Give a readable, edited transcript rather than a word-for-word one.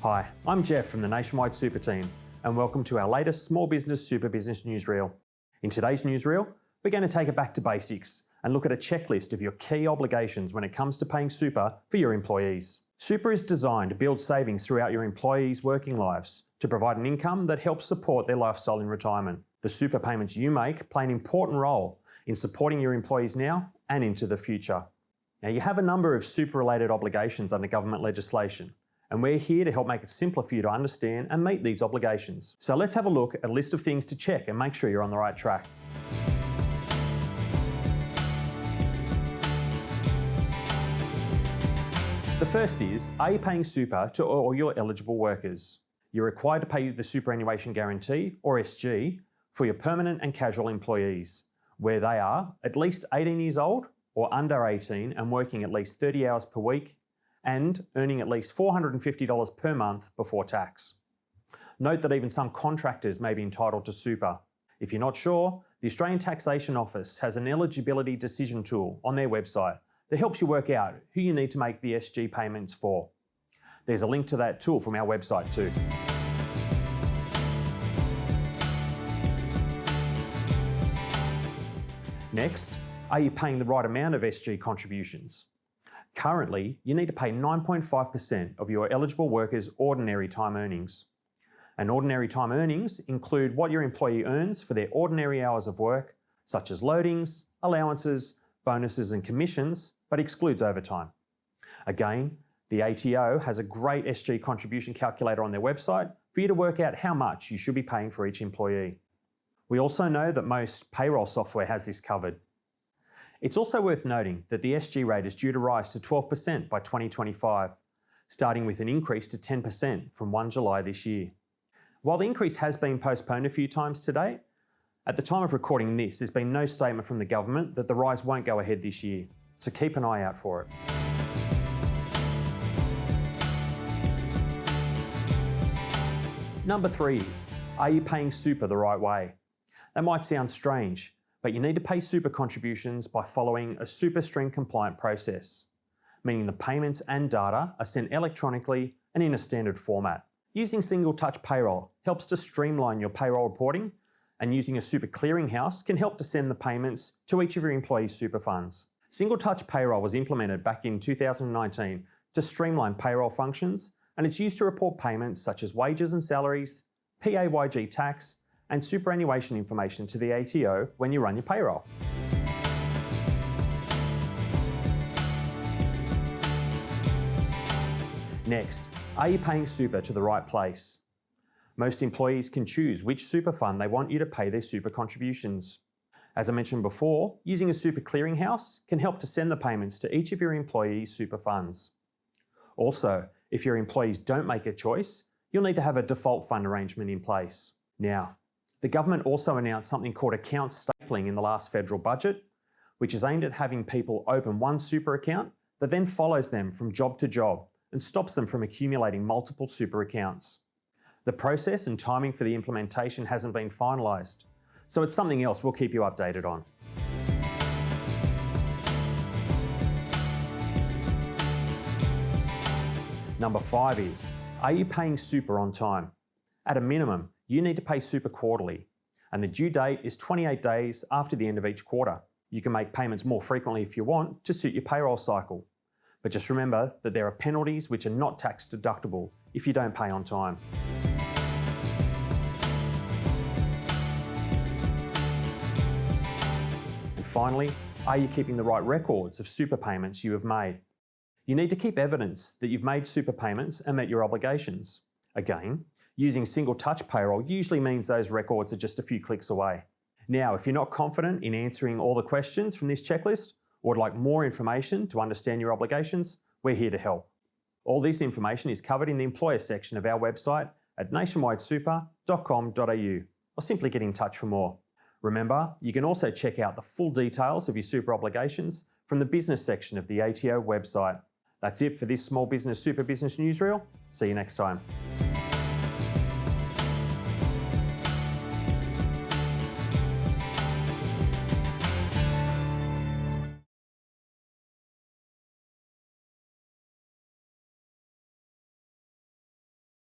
Hi, I'm Jeff from the Nationwide Super Team, and welcome to our latest Small Business Super Business Newsreel. In today's newsreel, we're going to take it back to basics and look at a checklist of your key obligations when it comes to paying super for your employees. Super is designed to build savings throughout your employees' working lives to provide an income that helps support their lifestyle in retirement. The super payments you make play an important role in supporting your employees now and into the future. Now, you have a number of super-related obligations under government legislation, and we're here to help make it simpler for you to understand and meet these obligations. So let's have a look at a list of things to check and make sure you're on the right track. The first is, are you paying super to all your eligible workers? You're required to pay the superannuation guarantee, or SG, for your permanent and casual employees, where they are at least 18 years old or under 18 and working at least 30 hours per week, and earning at least $450 per month before tax. Note that even some contractors may be entitled to super. If you're not sure, the Australian Taxation Office has an eligibility decision tool on their website that helps you work out who you need to make the SG payments for. There's a link to that tool from our website too. Next, are you paying the right amount of SG contributions? Currently, you need to pay 9.5% of your eligible workers' ordinary time earnings. And ordinary time earnings include what your employee earns for their ordinary hours of work, such as loadings, allowances, bonuses and commissions, but excludes overtime. Again, the ATO has a great SG contribution calculator on their website for you to work out how much you should be paying for each employee. We also know that most payroll software has this covered. It's also worth noting that the SG rate is due to rise to 12% by 2025, starting with an increase to 10% from 1 July this year. While the increase has been postponed a few times to date, at the time of recording this, there's been no statement from the government that the rise won't go ahead this year, so keep an eye out for it. Number 3 is, are you paying super the right way? That might sound strange, but you need to pay super contributions by following a SuperStream compliant process, meaning the payments and data are sent electronically and in a standard format. Using single touch payroll helps to streamline your payroll reporting, and using a super clearinghouse can help to send the payments to each of your employees' super funds. Single touch payroll was implemented back in 2019 to streamline payroll functions, and it's used to report payments such as wages and salaries, PAYG tax, and superannuation information to the ATO when you run your payroll. Next, are you paying super to the right place? Most employees can choose which super fund they want you to pay their super contributions. As I mentioned before, using a super clearinghouse can help to send the payments to each of your employees' super funds. Also, if your employees don't make a choice, you'll need to have a default fund arrangement in place. Now, the government also announced something called account stapling in the last federal budget, which is aimed at having people open one super account that then follows them from job to job and stops them from accumulating multiple super accounts. The process and timing for the implementation hasn't been finalised, so it's something else we'll keep you updated on. Number 5 is, are you paying super on time? At a minimum, you need to pay super quarterly, and the due date is 28 days after the end of each quarter. You can make payments more frequently if you want to suit your payroll cycle, but just remember that there are penalties which are not tax deductible if you don't pay on time. And finally, are you keeping the right records of super payments you have made? You need to keep evidence that you've made super payments and met your obligations. Again, using single touch payroll usually means those records are just a few clicks away. Now, if you're not confident in answering all the questions from this checklist, or would like more information to understand your obligations, we're here to help. All this information is covered in the employer section of our website at nationwidesuper.com.au, or simply get in touch for more. Remember, you can also check out the full details of your super obligations from the business section of the ATO website. That's it for this Small Business Super Business Newsreel. See you next time.